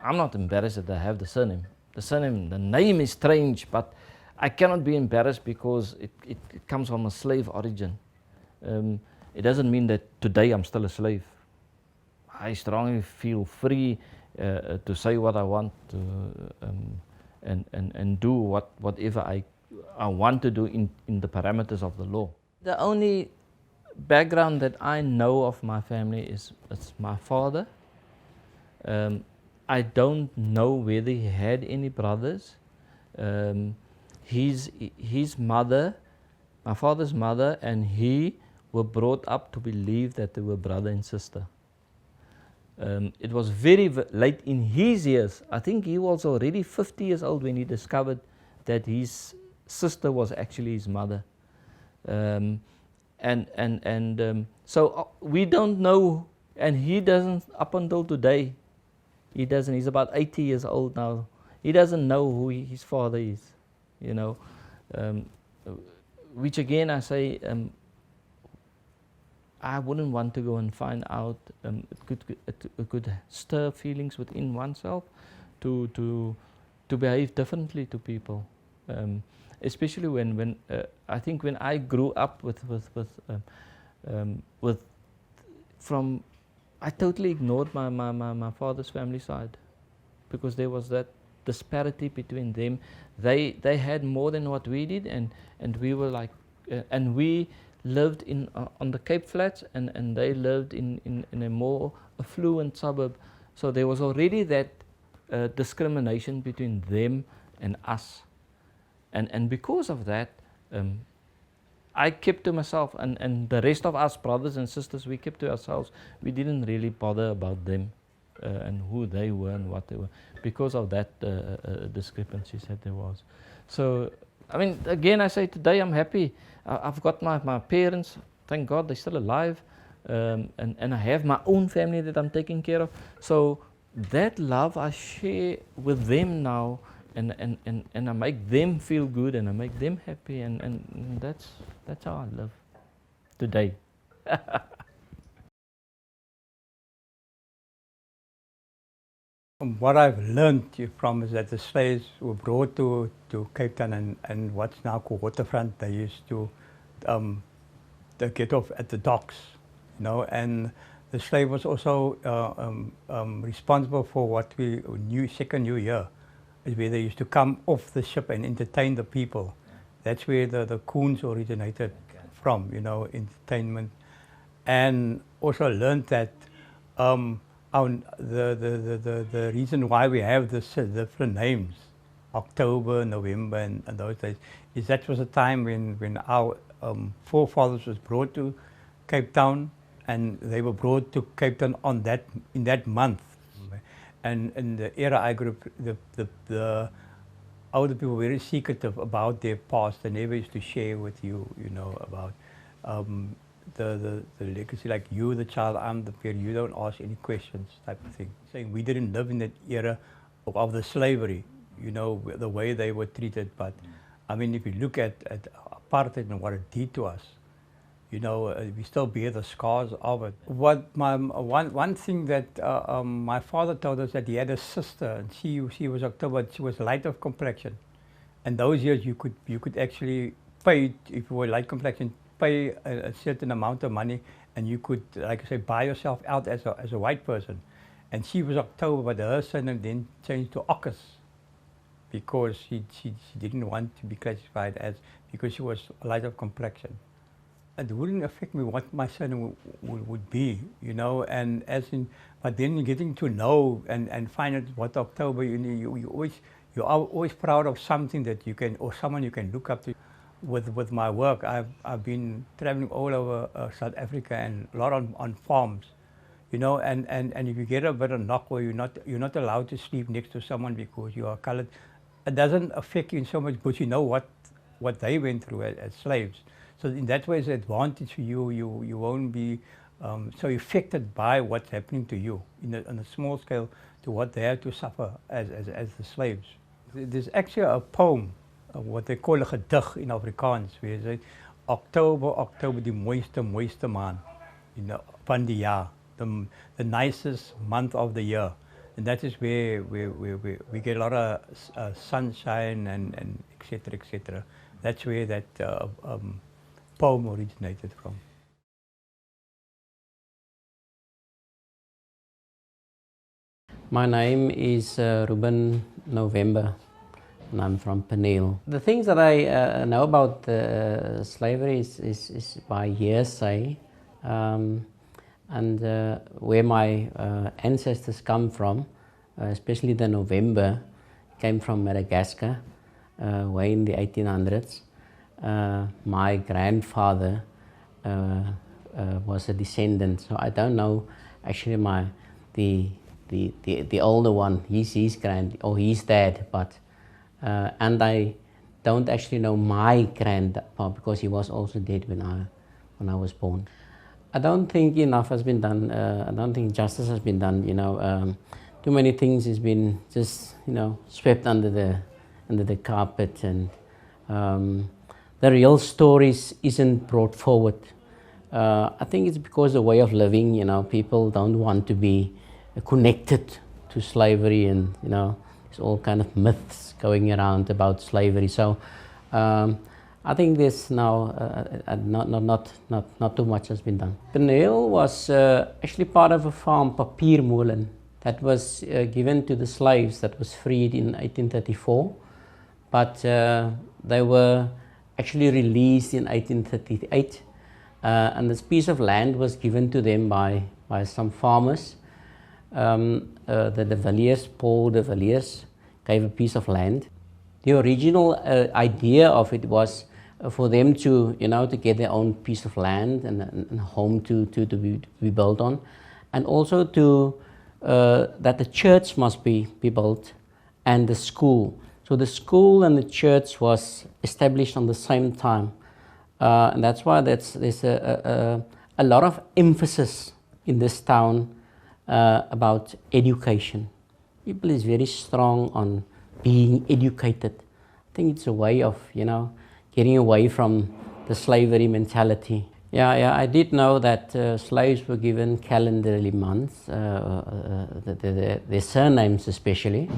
I'm not embarrassed that I have the surname. The name is strange, but I cannot be embarrassed because it comes from a slave origin. It doesn't mean that today I'm still a slave. I strongly feel free to say what I want and do whatever I want to do in the parameters of the law. The only background that I know of my family is my father. I don't know whether he had any brothers. His mother, my father's mother, and he were brought up to believe that they were brother and sister. It was very late in his years. I think he was already 50 years old when he discovered that his sister was actually his mother. So we don't know, and he doesn't up until today. He doesn't. He's about 80 years old now. He doesn't know who his father is, you know. Which again, I say, I wouldn't want to go and find out. It could stir feelings within oneself to behave differently to people, especially when I think when I grew up I totally ignored my father's family side because there was that disparity between them. They had more than what we did, and we were like, and we lived on the Cape Flats, and they lived in a more affluent suburb. So there was already that discrimination between them and us, and because of that, I kept to myself, and the rest of us brothers and sisters, we kept to ourselves. We didn't really bother about them and who they were and what they were because of that discrepancies that there was. So I mean, again, I say today I'm happy. I've got my parents, thank God they're still alive, and I have my own family that I'm taking care of. So that love I share with them now, and I make them feel good, and I make them happy, and that's how I live today. What I've learned from is that the slaves were brought to Cape Town and what's now called Waterfront. They used to they get off at the docks, you know, and the slave was also responsible for what we knew second New Year, is where they used to come off the ship and entertain the people. That's where the coons originated from, you know, entertainment. And also learned that the reason why we have this different names, October, November, and those days, is that was a time when our forefathers was brought to Cape Town, and they were brought to Cape Town in that month. And in the era I grew up, the older people were very secretive about their past. They never used to share with you, you know, about the legacy, like you the child, I'm the parent, you don't ask any questions type of thing. Saying we didn't live in that era of the slavery, you know, the way they were treated. But I mean, if you look at apartheid and what it did to us, you know, we still bear the scars of it. What one thing that my father told us, that he had a sister, and she was October, she was light of complexion, and those years you could actually pay, if you were light complexion, pay a certain amount of money, and you could, like I say, buy yourself out as a white person. And she was October, but her surname then changed to Augustus, because she didn't want to be classified as, because she was light of complexion. It wouldn't affect me what my surname would be, you know, and but then getting to know and find out what October, you're always proud of something that you can, or someone you can look up to. With my work, I've been traveling all over South Africa, and a lot on farms, you know, and if you get a bit of knock where you're not allowed to sleep next to someone because you are colored, it doesn't affect you in so much, because you know what they went through as slaves. So in that way, it's an advantage for you. You won't be so affected by what's happening to you on a small scale to what they had to suffer as the slaves. There's actually a poem, what they call a gedig in Afrikaans, where they say, October, die mooiste maand van die jaar, the nicest month of the year. And that is where we get a lot of sunshine and et cetera, et cetera. That's where that poem originated from. My name is Ruben November, and I'm from Peneel. The things that I know about slavery is by hearsay, and where my ancestors come from, especially the November, came from Madagascar, way in the 1800s. My grandfather was a descendant, so I don't know actually the older one, his dad, but and I don't actually know my grandpa, because he was also dead when I was born. I don't think enough has been done. I don't think justice has been done. You know, too many things has been just, you know, swept under the carpet, and the real stories isn't brought forward. I think it's because the way of living, you know, people don't want to be connected to slavery, and you know, there's all kind of myths going around about slavery. So I think there's now not too much has been done. Peneel was actually part of a farm, papiermolen, that was given to the slaves that was freed in 1834, but they were actually released in 1838, and this piece of land was given to them by some farmers. The de Villiers, Paul de Villiers, gave a piece of land. The original idea of it was for them to, you know, to get their own piece of land and home to be built on, and also to that the church must be built, and the school. So the school and the church was established on the same time, and that's why there's a lot of emphasis in this town about education. People is very strong on being educated. I think it's a way of, you know, getting away from the slavery mentality. Yeah, I did know that slaves were given calendarly months, their surnames especially,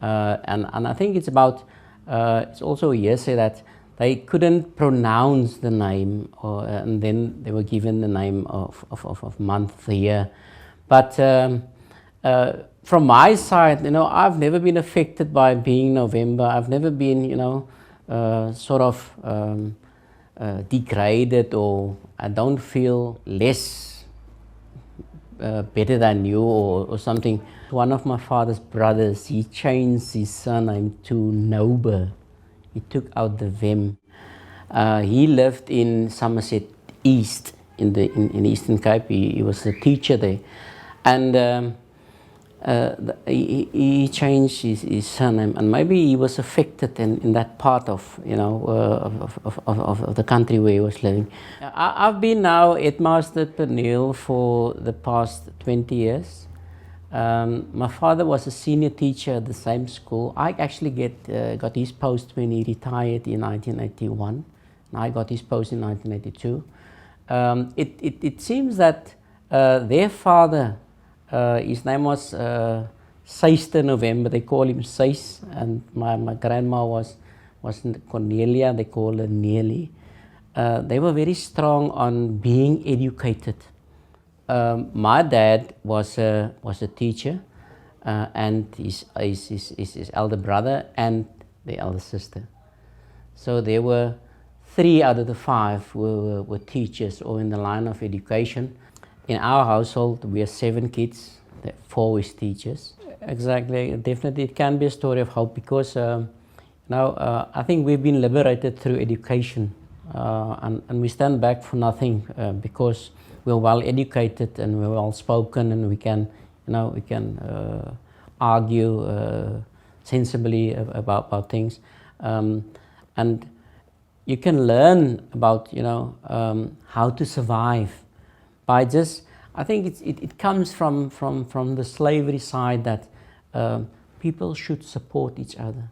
and I think it's about, it's also a hearsay that they couldn't pronounce the name, and then they were given the name of month, the year. But from my side, I've never been affected by being November. I've never been, sort of degraded, or I don't feel less better than you or something. One of my father's brothers, he changed his surname to Nober. He took out the Vem. He lived in Somerset East, in Eastern Cape. He was a teacher there, and he changed his surname, and maybe he was affected in that part of of the country where he was living. I've been now headmaster at Pernille for the past 20 years. My father was a senior teacher at the same school. I actually got his post when he retired in 1981. And I got his post in 1982. It seems that their father, his name was Seister November, they call him Seis, and my grandma was Cornelia, they call her Neely. They were very strong on being educated. My dad was a teacher, and his elder brother and the elder sister. So there were 3 out of the 5 were teachers or in the line of education. In our household, we are 7 kids, 4 is teachers. Exactly, definitely it can be a story of hope, because now I think we've been liberated through education, and we stand back for nothing, because we're well educated and we're well spoken, and we can, argue sensibly about things, and you can learn about how to survive by just, I think it comes from the slavery side, that people should support each other.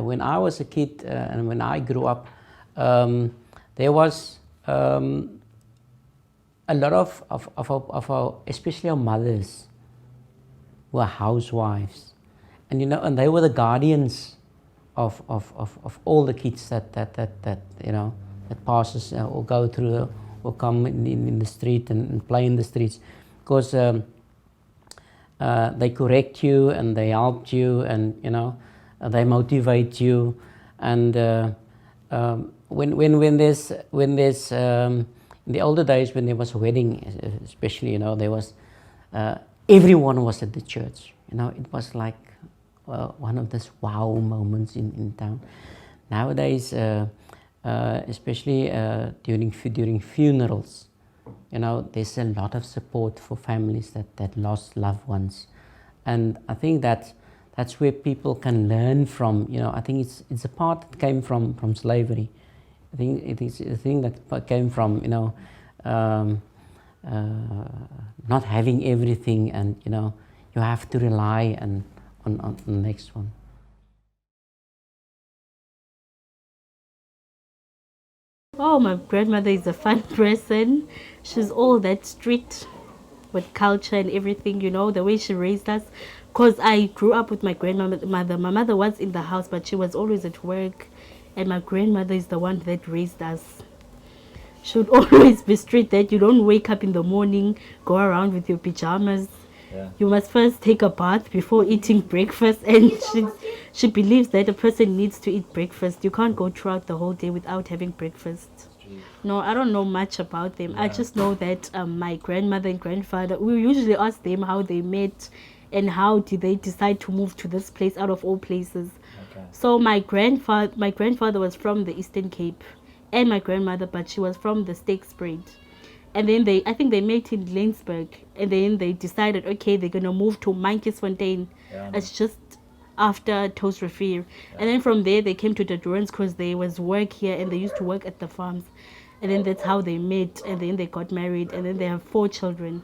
When I was a kid and when I grew up, there was a lot of our, especially our mothers, were housewives, and they were the guardians of all the kids that passes or go through or come in the street and play in the streets, because they correct you and they help you, and they motivate you, and when there's in the older days, when there was a wedding, especially, there was everyone was at the church. It was like one of those wow moments in town. Nowadays, especially during funerals, there's a lot of support for families that lost loved ones, and I think that's where people can learn from. I think it's a part that came from slavery. I think it is a thing that came from not having everything, and you have to rely on the next one. Oh, my grandmother is a fun person. She's all that strict with culture and everything, the way she raised us. Because I grew up with my grandmother. My mother was in the house, but she was always at work. And my grandmother is the one that raised us. She would always be strict that you don't wake up in the morning, go around with your pajamas. Yeah. You must first take a bath before eating breakfast, and she believes that a person needs to eat breakfast. You can't go throughout the whole day without having breakfast. No, I don't know much about them. Yeah. I just know that my grandmother and grandfather, we usually ask them how they met and how did they decide to move to this place out of all places. Okay. So my grandfather was from the Eastern Cape, and my grandmother, but she was from the Steekspreid. And then I think they met in Lensburg, and then they decided, okay, they're going to move to Mankiesfontein. Yeah, it's just after Toosrivier. Yeah. And then from there, they came to the Durans because there was work here, and they used to work at the farms. And then that's how they met, and then they got married, and then they have 4 children,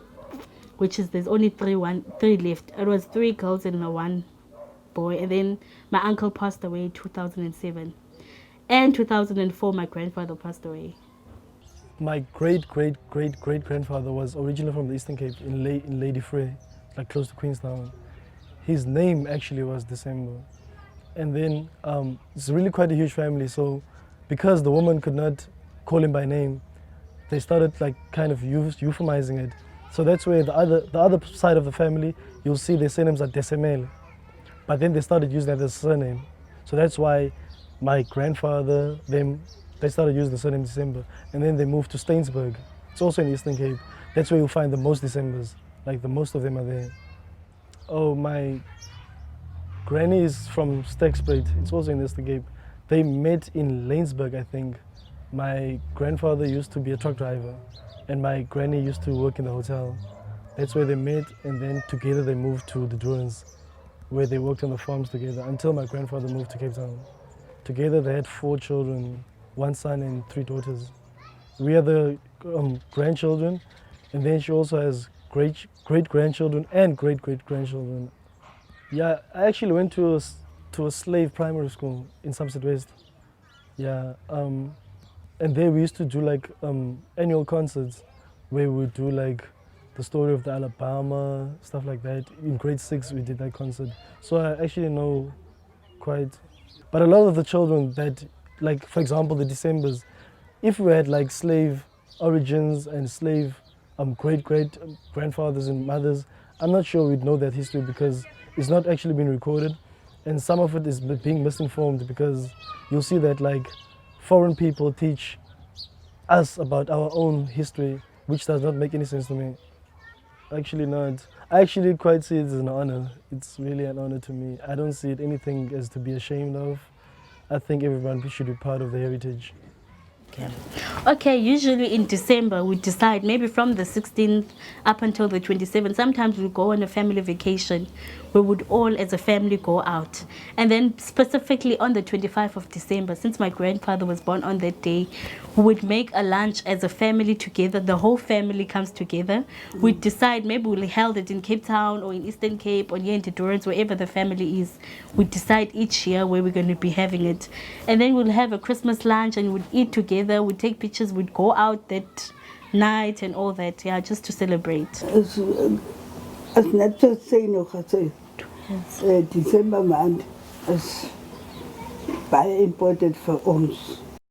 which is, there's only 3 left. It was 3 girls and 1 boy. And then my uncle passed away in 2007. And 2004, my grandfather passed away. my great-great-great-great-grandfather was originally from the Eastern Cape in Lady Frey, like close to Queenstown. His name actually was December. And then it's really quite a huge family, so because the woman could not call him by name, they started like kind of euphemizing it. So that's where the other side of the family, you'll see their surnames are Desemele. But then they started using that as a surname. So that's why my grandfather, they started using the surname December. And then they moved to Stainsburg. It's also in the Eastern Cape. That's where you'll find the most Decembers. Like the most of them are there. Oh, my granny is from Stekspruit. It's also in the Eastern Cape. They met in Laingsburg, I think. My grandfather used to be a truck driver and my granny used to work in the hotel. That's where they met, and then together they moved to the Durans, where they worked on the farms together until my grandfather moved to Cape Town. Together they had 4 children, 1 son and 3 daughters. We are the grandchildren, and then she also has great-grandchildren and great-great-grandchildren. Yeah, I actually went to a slave primary school in Saasveld West. Yeah, and there we used to do like annual concerts where we would do like the story of the Alabama, stuff like that. In grade 6 we did that concert. So I actually know quite. But a lot of the children that, like for example the Decembers, if we had like slave origins and slave great-great-grandfathers and mothers, I'm not sure we'd know that history because it's not actually been recorded. And some of it is being misinformed because you'll see that like foreign people teach us about our own history, which does not make any sense to me. Actually not. I actually quite see it as an honor. It's really an honor to me. I don't see it anything as to be ashamed of. I think everyone should be part of the heritage. Okay, usually in December we decide maybe from the 16th up until the 27th. Sometimes we go on a family vacation. We would all as a family go out. And then specifically on the 25th of December, since my grandfather was born on that day, we would make a lunch as a family together. The whole family comes together. We decide maybe we'll held it in Cape Town or in Eastern Cape or here in the Durans, wherever the family is. We decide each year where we're going to be having it. And then we'll have a Christmas lunch and we'd eat together. We'd take pictures. We'd go out that night and all that, yeah, just to celebrate. As net so sê nog gesê, December maand is baie important vir ons.